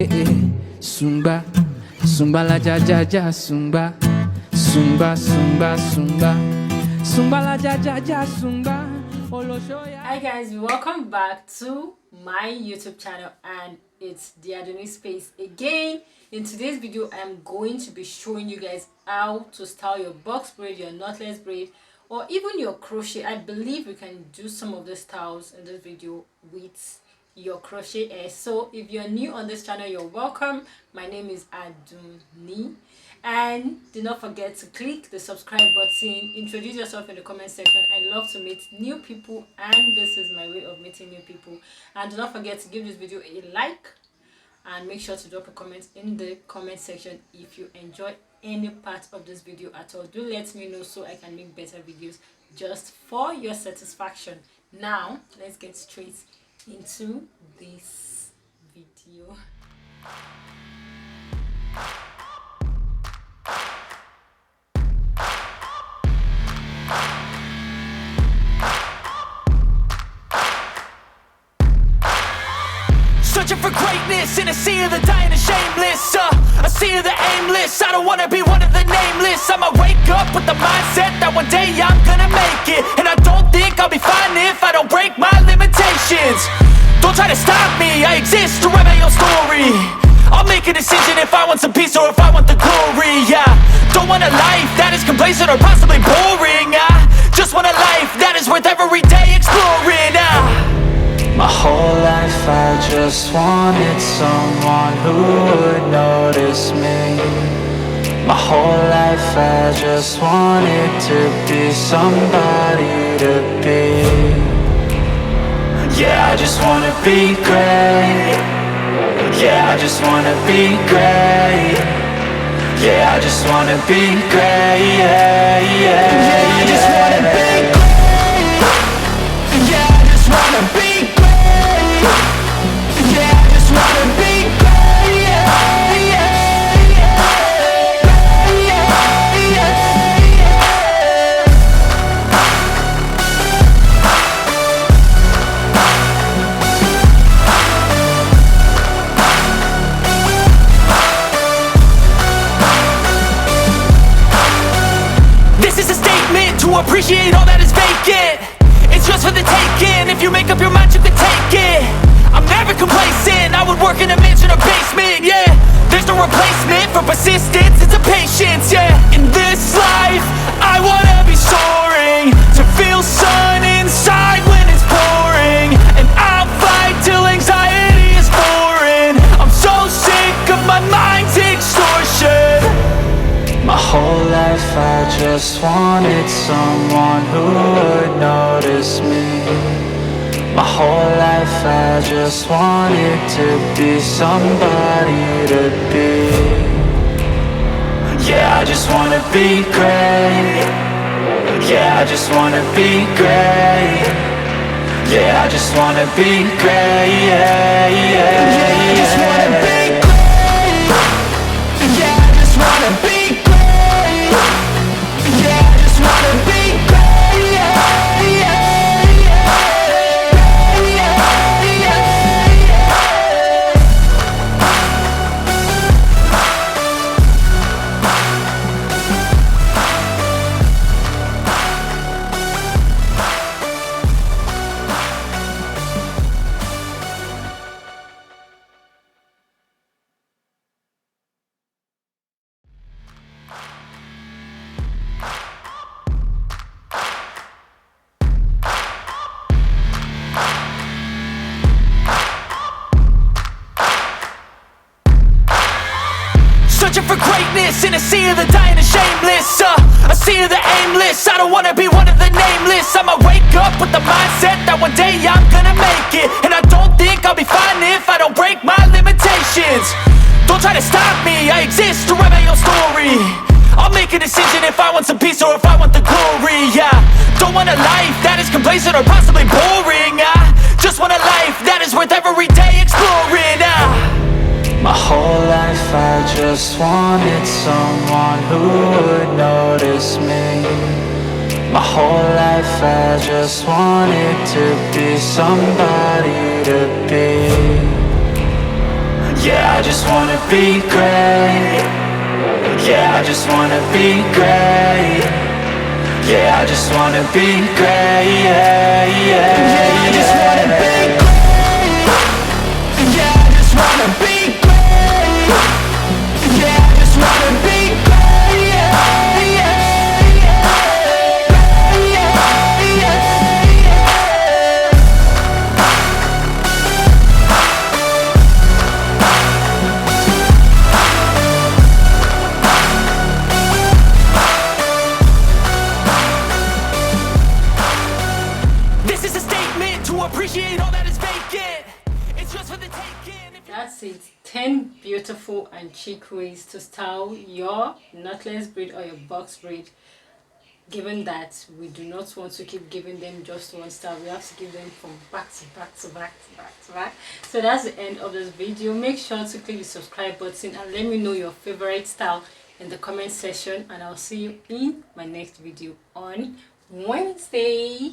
Zumba, zumba la ja ja ja, zumba, zumba, zumba, zumba, zumba la ja ja ja, zumba. Hi guys, welcome back to my YouTube channel, and it's the ADUNNI'S space again. In today's video, I'm going to be showing you guys how to style your box braid, your knotless braid, or even your crochet. I believe we can do some of the styles in this video with your crochet hair. So if you're new on this channel, you're welcome. My name is ADUNNI, and do not forget to click the subscribe button. Introduce yourself in the comment section. I love to meet new people, and this is my way of meeting new people. And do not forget to give this video a like, and make sure to drop a comment in the comment section if you enjoy any part of this video at all. Do let me know so I can make better videos just for your satisfaction. Now let's get straight into this video. Searching for greatness in a sea of the dying and shameless, a sea of the aimless. I don't wanna be one of the nameless. I'ma wake up with the mindset that one day I'm gonna make it, and I don't think I'll be fine if I don't break my limitations. Don't try to stop me, I exist to write my own story. I'll make a decision if I want some peace or if I want the glory. Yeah, don't want a life that is complacent or possibly boring. I just want a life that is worth every day exploring. My whole life I just wanted someone who would notice me. My whole life I just wanted to be somebody to be. Yeah, I just wanna be great. Yeah, I just wanna be great. Yeah, I just wanna be great. Yeah, yeah, I just wanna be great. Yeah, I just wanna be great. Yeah, I just wanna be great. Yeah, yeah, yeah, yeah, yeah. This is a statement to appreciate all that is vacant. It's just for the taking. If you make up your mind, you can take it. I'm never complacent. I would work in a mansion or basement. Yeah, there's no replacement for persistence. It's a patience. Yeah, in this life I wanna be soaring, to feel sun inside when it's pouring, and I'll fight till anxiety is foreign. I'm so sick of my mind's extortion. My whole life I just wanted someone who would notice me. My whole life I just wanted to be somebody to be. Yeah, I just wanna be great. Yeah, I just wanna be great. Yeah, I just wanna be great. Yeah, yeah, yeah, I just wanna be great. Yeah, I just wanna be great. Yeah, I just wanna be great. Yeah, yeah, yeah, yeah, yeah. Searching for greatness in a sea of the dying and shameless, a sea of the aimless. I don't wanna be one of the nameless. I'ma wake up with the mindset that one day I'm gonna make it, and I don't think I'll be fine if I don't break my limitations. Don't try to stop me, I exist to write my own story. I'll make a decision if I want some peace or if I want the glory. Yeah, don't want a life that is complacent or possibly boring. I just want a life that is worth every day exploring. My whole life I just wanted someone who would notice me. My whole life I just wanted to be somebody to be. Yeah, I just wanna be great. Yeah, I just wanna be great. Yeah, I just wanna be great. Yeah, yeah, I just wanna be great. Yeah, I just wanna be great. Yeah, I just wanna be great. Yeah, yeah, yeah, yeah, yeah. This is a statement to appreciate all that is vacant. It's just for the taking. That's it. 10 beautiful and chic ways to style your knotless braid or your box braid. Given that we do not want to keep giving them just one style, we have to give them from back to back to back to back to back. So that's the end of this video. Make sure to click the subscribe button and let me know your favorite style in the comment section, and I'll see you in my next video on Wednesday.